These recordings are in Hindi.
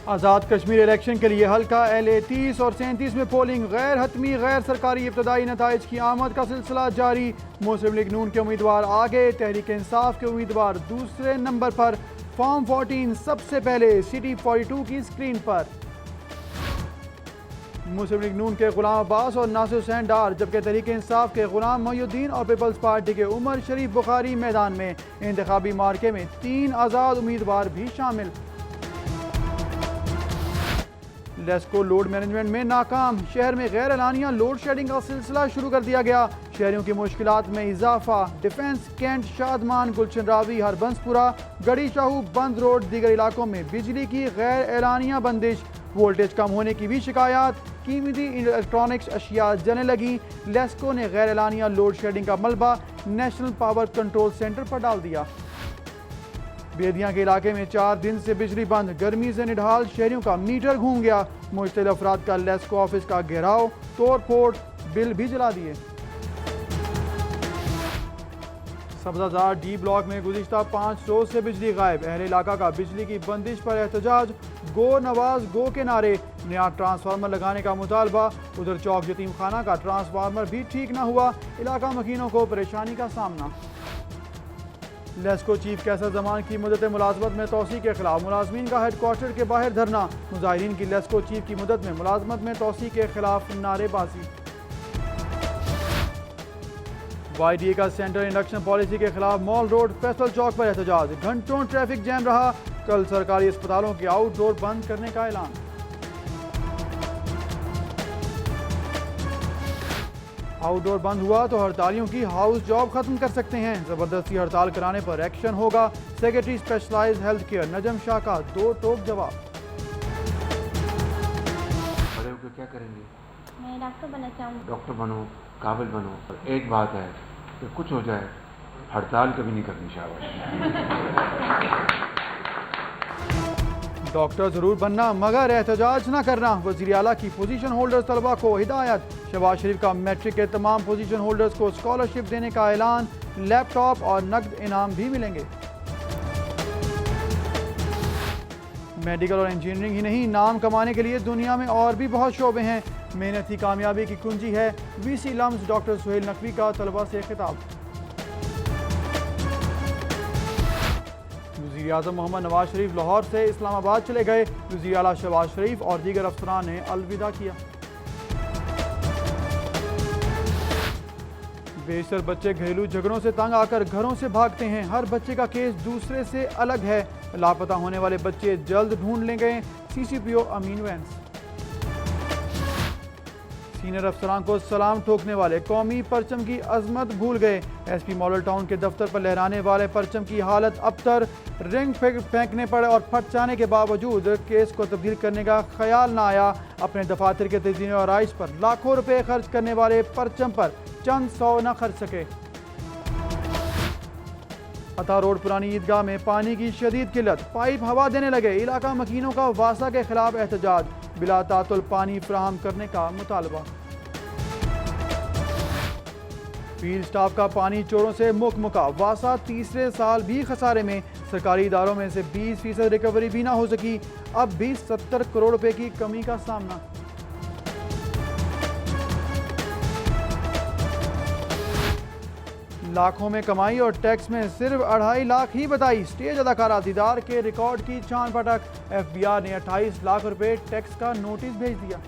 आज़ाद कश्मीर इलेक्शन के लिए हल्का LA 30 और 37 में पोलिंग गैर हतमी गैर सरकारी इब्तदाई नताइज की आमद का सिलसिला जारी। मुस्लिम लीग नून के उम्मीदवार आगे, तहरीक इंसाफ के उम्मीदवार दूसरे नंबर पर। फॉर्म 14 सबसे पहले सिटी 42 की स्क्रीन पर। मुस्लिम लीग नून के गुलाम अब्बास और नासिर हुसैन डार, जबकि तहरीक इंसाफ के गुलाम मोहिउद्दीन और पीपल्स पार्टी के उमर शरीफ बुखारी मैदान में। इंतखाबी मार्के में 3 आज़ाद उम्मीदवार भी शामिल। लेस्को लोड मैनेजमेंट में नाकाम, शहर में गैर एलानिया लोड शेडिंग का सिलसिला शुरू कर दिया गया। शहरियों की मुश्किलात में इजाफा। डिफेंस कैंट, शादमान, गुलशन रावी, हरबंसपुरा, गढ़ी शाहू, बंद रोड, दीगर इलाकों में बिजली की गैर एलानिया बंदिश। वोल्टेज कम होने की भी शिकायत। कीमती इलेक्ट्रॉनिक्स अशिया जलने लगी। लेस्को ने गैर एलानिया लोड शेडिंग का मलबा नेशनल पावर कंट्रोल सेंटर पर डाल दिया। बेदिया के इलाके में 4 दिन से बिजली बंद। गर्मी से निढाल शहरियों का मीटर घूम गया। मुश्तलिल अफराद का लेस्को ऑफिस का घेराव, तोड़ फोड़, बिल भी जला दिए। सब्जाजार डी ब्लॉक में गुज़िश्ता 5 रोज से बिजली गायब। अहले इलाका का बिजली की बंदिश पर एहतजाज। गो नवाज गो के नारे। नया ट्रांसफार्मर लगाने का मुतालबा। उधर चौक यतीम खाना का ट्रांसफार्मर भी ठीक न हुआ। इलाका मकीनों को परेशानी का सामना। लेस्को चीफ कैसर जमान की मुद्दत मुलाजमत में तोसी के खिलाफ मुलाजमीन का हेडक्वार्टर के बाहर धरना। मुजाहिरीन की लेस्को चीफ की मुद्दत में मुलाजमत में तोसी के खिलाफ नारेबाजी। YDA का सेंटर इंडक्शन पॉलिसी के खिलाफ मॉल रोड फैसल चौक पर एहतजाज। घंटों ट्रैफिक जैम रहा। कल सरकारी अस्पतालों के आउटडोर बंद करने का ऐलान। आउटडोर बंद हुआ तो हड़तालियों की हाउस जॉब खत्म कर सकते हैं। जबरदस्ती हड़ताल कराने पर एक्शन होगा। सेक्रेटरी स्पेशलाइज्ड हेल्थ केयर नजम शाह का 2 टोक जवाब। बड़े होकर क्या करेंगे? मैं डॉक्टर बनना चाहूँगी। डॉक्टर बनो, काबिल बनो। पर एक बात है कि कुछ हो जाए, हड़ताल कभी नहीं करनी। शाबाश। डॉक्टर जरूर बनना मगर एहतजाज न करना। वज़ीर आला की पोजीशन होल्डर्स तलबा को हिदायत। शहबाज शरीफ का मैट्रिक के तमाम पोजीशन होल्डर्स को स्कॉलरशिप देने का ऐलान। लैपटॉप और नकद इनाम भी मिलेंगे। मेडिकल और इंजीनियरिंग ही नहीं, नाम कमाने के लिए दुनिया में और भी बहुत शोबे हैं। मेहनत ही कामयाबी की कुंजी है। VC लम्स डॉक्टर सुहेल नकवी का तलबा से खिताब। वज़ीर आज़म मोहम्मद नवाज शरीफ लाहौर से इस्लामाबाद चले गए। वज़ीर आला शहबाज शरीफ और दीगर अफसरान ने अलविदा किया। बेशतर बच्चे घरेलू झगड़ों से तंग आकर घरों से भागते हैं। हर बच्चे का केस दूसरे से अलग है। लापता होने वाले बच्चे जल्द ढूंढ ले गए। CCPO अमीन वैंस। सीनियर अफसरान को सलाम ठोकने वाले कौमी परचम की अजमत भूल गए। SP मॉडल टाउन के दफ्तर पर लहराने वाले परचम की हालत अबतर। रिंग फेंकने पड़े और फट जाने के बावजूद केस को तब्दील करने का ख्याल ना आया। अपने दफातर के तज़ीन और आइश पर लाखों रुपए खर्च करने वाले परचम पर चंद 100 न खर्च सके। अता रोड पुरानी ईदगाह में पानी की शदीद किल्लत। पाइप हवा देने लगे। इलाका मकीनों का वासा के खिलाफ एहतजाज। बिला तातुल पानी फराहम करने का मुतालबा। फील्ड स्टाफ का पानी चोरों से मुका। वासा तीसरे साल भी खसारे में। सरकारी इदारों में से 20% रिकवरी भी ना हो सकी। अब भी 70 करोड़ रुपए की कमी का सामना। लाखों में कमाई और टैक्स में सिर्फ 2.5 लाख ही बताई। स्टेज अदाकारा दीदार के रिकॉर्ड की छान पटक। FBI ने 28 लाख रुपए टैक्स का नोटिस भेज दिया।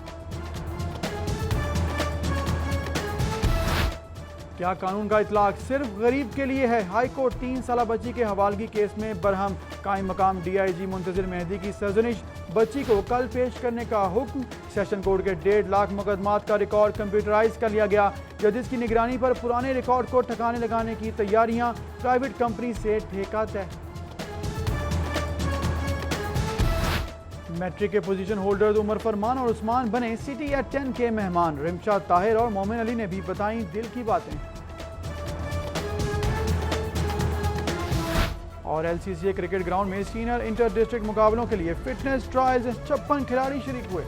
क्या कानून का इतलाक सिर्फ गरीब के लिए है? हाई कोर्ट 3 साला बच्ची के हवालगी केस में बरहम। कायम मकाम DIG मुंतजिर मेहदी की सरजनिश। बच्ची को कल पेश करने का हुक्म। सेशन कोर्ट के 1.5 लाख मुकदमात का रिकॉर्ड कंप्यूटराइज कर लिया गया। जजेस की निगरानी पर पुराने रिकॉर्ड को ठिकाने लगाने की तैयारियां। प्राइवेट कंपनी से ठेका तय। मैट्रिक के पोजीशन होल्डर्स उमर फरमान और उस्मान बने सिटी या 10 के मेहमान। रिमशाद ताहिर और मोमिन अली ने भी बताई दिल की बातें। और LCCA क्रिकेट ग्राउंड में सीनियर इंटर डिस्ट्रिक्ट मुकाबलों के लिए फिटनेस ट्रायल्स। 56 खिलाड़ी शरीक हुए।